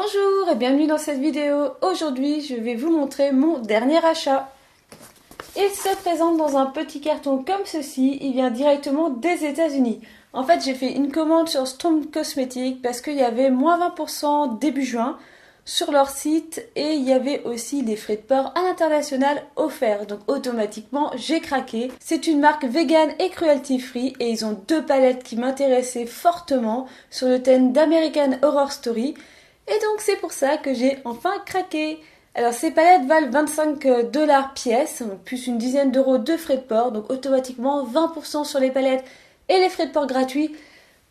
Bonjour et bienvenue dans cette vidéo. Aujourd'hui, je vais vous montrer mon dernier achat. Il se présente dans un petit carton comme ceci. Il vient directement des États-Unis. En fait, j'ai fait une commande sur Storm Cosmetics parce qu'il y avait moins 20% début juin sur leur site et il y avait aussi des frais de port à l'international offerts. Donc automatiquement, j'ai craqué. C'est une marque vegan et cruelty free et ils ont deux palettes qui m'intéressaient fortement sur le thème d'American Horror Story. Et donc c'est pour ça que j'ai enfin craqué. Alors ces palettes valent 25$ pièce, plus une dizaine d'euros de frais de port, donc automatiquement 20% sur les palettes et les frais de port gratuits.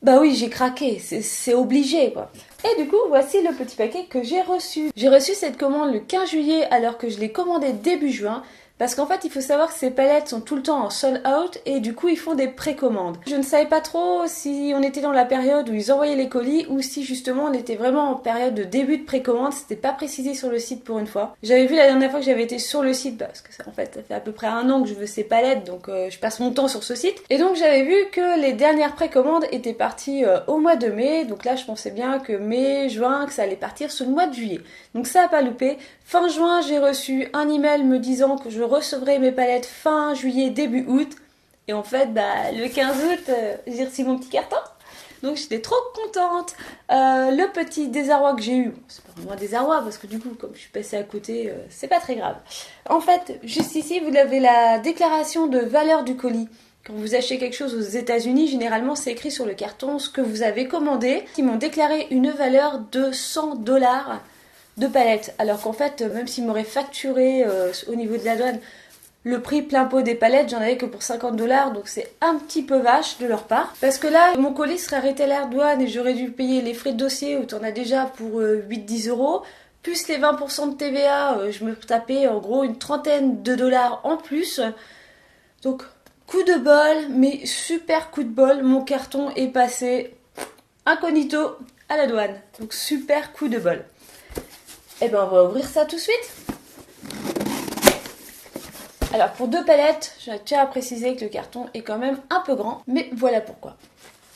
Bah oui, j'ai craqué, c'est obligé quoi. Et du coup, voici le petit paquet que j'ai reçu. J'ai reçu cette commande le 15 juillet alors que je l'ai commandée début juin. Parce qu'en fait, il faut savoir que ces palettes sont tout le temps en sold out et du coup, ils font des précommandes. Je ne savais pas trop si on était dans la période où ils envoyaient les colis ou si justement on était vraiment en période de début de précommande. C'était pas précisé sur le site pour une fois. J'avais vu la dernière fois que j'avais été sur le site parce que ça, en fait, ça fait à peu près 1 an que je veux ces palettes, donc je passe mon temps sur ce site. Et donc j'avais vu que les dernières précommandes étaient parties au mois de mai. Donc là, je pensais bien que mai, juin, que ça allait partir sur le mois de juillet. Donc ça a pas loupé. Fin juin, j'ai reçu un email me disant que je recevrai mes palettes fin juillet, début août. Et en fait, le 15 août, j'ai reçu mon petit carton. Donc j'étais trop contente. Le petit désarroi que j'ai eu, bon, c'est pas vraiment un désarroi parce que du coup, comme je suis passée à côté, c'est pas très grave. En fait, juste ici, vous avez la déclaration de valeur du colis. Quand vous achetez quelque chose aux États-Unis, généralement c'est écrit sur le carton ce que vous avez commandé. Ils m'ont déclaré une valeur de 100$ de palettes, alors qu'en fait, même s'ils m'auraient facturé au niveau de la douane le prix plein pot des palettes, j'en avais que pour 50$, donc c'est un petit peu vache de leur part. Parce que là, mon colis serait arrêté à la douane et j'aurais dû payer les frais de dossier où t'en as déjà pour 8-10€, plus les 20% de TVA, je me tapais en gros une trentaine de dollars en plus. Donc, coup de bol, mais super coup de bol, mon carton est passé incognito à la douane. Donc super coup de bol. Et ben on va ouvrir ça tout de suite. Alors pour deux palettes, je tiens à préciser que le carton est quand même un peu grand, mais voilà pourquoi.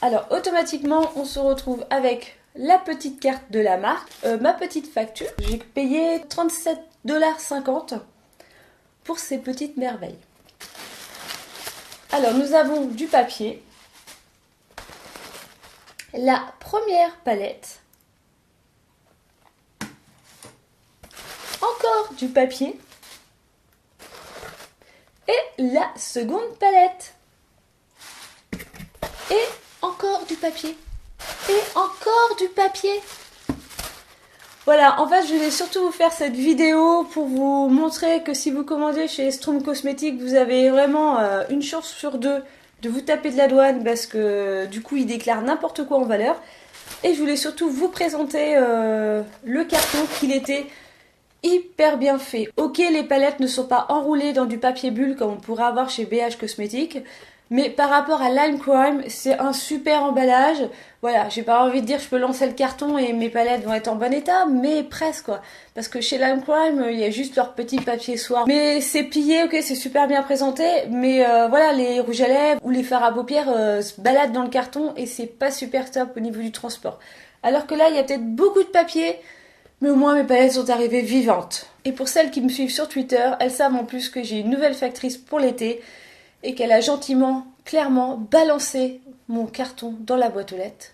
Alors automatiquement, on se retrouve avec la petite carte de la marque, ma petite facture. J'ai payé 37,50$ pour ces petites merveilles. Alors nous avons du papier, la première palette, encore du papier et la seconde palette et encore du papier et encore du papier. Voilà, en fait je voulais surtout vous faire cette vidéo pour vous montrer que si vous commandez chez Storm Cosmetics, vous avez vraiment une chance sur deux de vous taper de la douane parce que du coup ils déclarent n'importe quoi en valeur. Et je voulais surtout vous présenter le carton, qu'il était hyper bien fait. Ok, les palettes ne sont pas enroulées dans du papier bulle comme on pourrait avoir chez BH Cosmetics, mais par rapport à Lime Crime, c'est un super emballage. Voilà, j'ai pas envie de dire je peux lancer le carton et mes palettes vont être en bon état, mais presque quoi. Parce que chez Lime Crime, il y a juste leur petit papier soir. Mais c'est plié, ok, c'est super bien présenté, mais voilà, les rouges à lèvres ou les fards à paupières se baladent dans le carton et c'est pas super top au niveau du transport. Alors que là, il y a peut-être beaucoup de papier, mais au moins mes palettes sont arrivées vivantes. Et pour celles qui me suivent sur Twitter, elles savent en plus que j'ai une nouvelle factrice pour l'été et qu'elle a gentiment, clairement balancé mon carton dans la boîte aux lettres.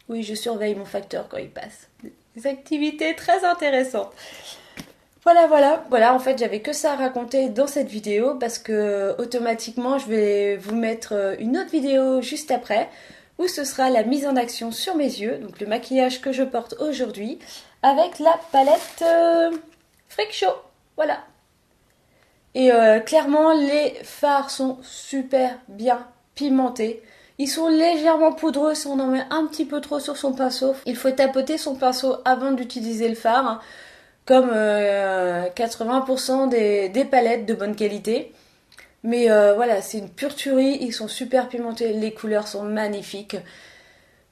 Oui, je surveille mon facteur quand il passe. Des activités très intéressantes. Voilà, en fait j'avais que ça à raconter dans cette vidéo parce que automatiquement je vais vous mettre une autre vidéo juste après où ce sera la mise en action sur mes yeux, donc le maquillage que je porte aujourd'hui avec la palette Freak Show, voilà. Et clairement les fards sont super bien pimentés. Ils sont légèrement poudreux si on en met un petit peu trop sur son pinceau. Il faut tapoter son pinceau avant d'utiliser le fard, comme 80% des palettes de bonne qualité. Mais voilà, c'est une pure tuerie, ils sont super pimentés, les couleurs sont magnifiques.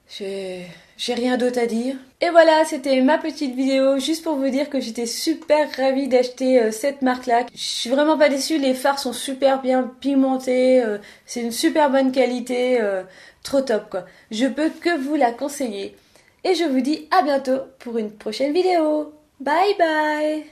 J'ai rien d'autre à dire. Et voilà, c'était ma petite vidéo juste pour vous dire que j'étais super ravie d'acheter cette marque-là. Je suis vraiment pas déçue, les fards sont super bien pimentés, c'est une super bonne qualité, trop top quoi. Je peux que vous la conseiller. et je vous dis à bientôt pour une prochaine vidéo. Bye bye!